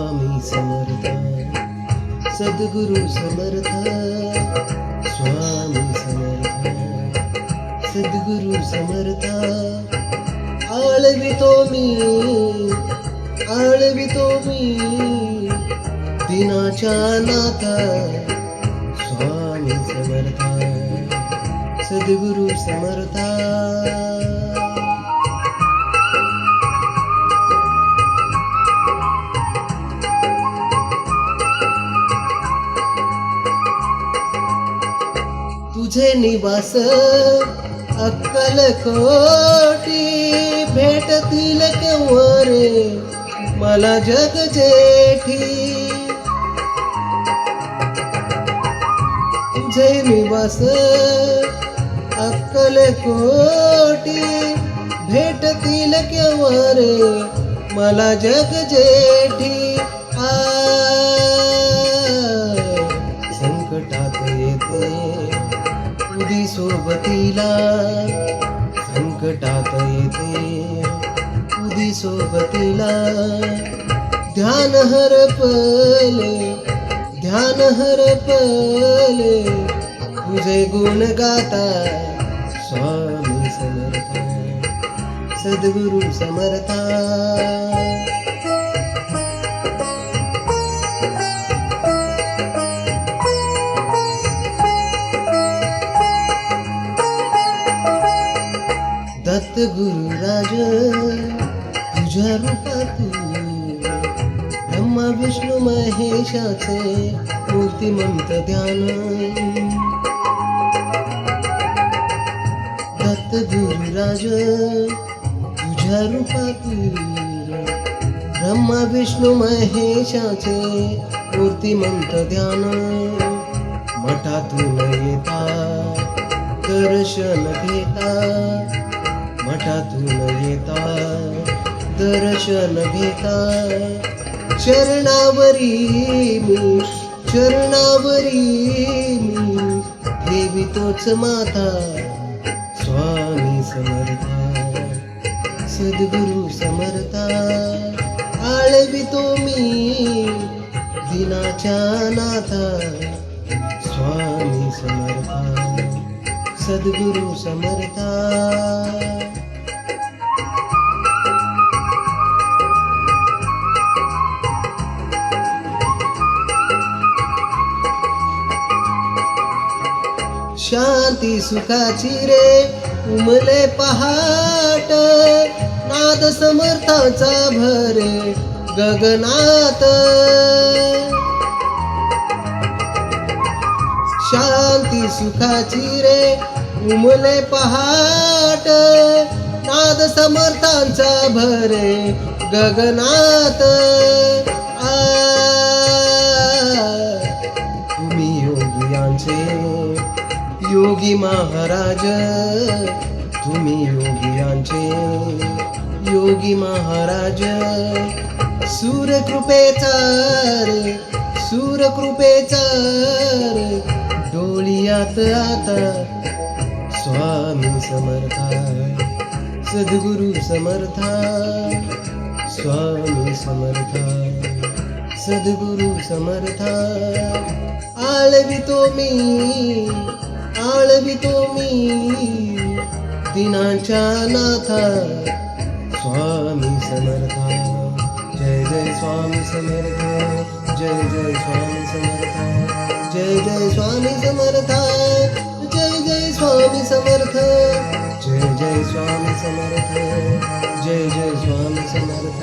स्वामी समर्थ सद्गुरु समर्थ स्वामी समर्थ सद्गुरु समर्थ आळवितो मी दिनाच्या नाथा स्वामी समर्थ सद्गुरु समर्थ तुझे निवास अक्कलकोटी भेटतील केव्हा रे मला जग जेठी तुझे निवास अक्कलकोटी भेटतील केव्हा रे मला जग जेठी संकटात येते तुझी सोबतीला संकटात येते तुझी सोबतीला ध्यान हरपले तुझे गुण गाता स्वामी समर्थ सद्गुरु समर्थ दत्त गुरुराज तुझ्या रूपात ब्रह्मा विष्णू महेशाचे मूर्तिमंत ध्यान दत्त गुरुराज तुझ्या रूपात ब्रह्मा विष्णू महेशाचे मूर्तिमंत ध्यान मठातून येता दर्शन घेता मठातून येता दर्शन घेता चरणावरी मी ठेवितोच माथा स्वामी समर्थ सद्गुरु समर्थ आळवितो मी दिनाच्या नाथा स्वामी समर्थ सद्गुरु समर्थ शांती सुखाची रे उमले पहाट नाद समर्थाचा भरे गगनात शांती सुखाची रे उमले पहाट नाद समर्थांचा भरे गगनात तुम्ही योगियांचे योगी महाराज तुम्ही योगियांचे योगी महाराज सूरकृपेचा रे डोळ्यात आता स्वामी समर्थ सद्गुरु समर्थ स्वामी समर्थ सद्गुरु समर्थ आळवितो मी दिनाच्या नाथा स्वामी समर्थ जय जय स्वामी समर्थ जय जय स्वामी समर्थ जय जय स्वामी समर्थ जय जय स्वामी समर्थ जय जय स्वामी समर्थ जय जय स्वामी समर्थ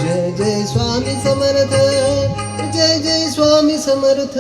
जय जय स्वामी समर्थ जय जय स्वामी समर्थ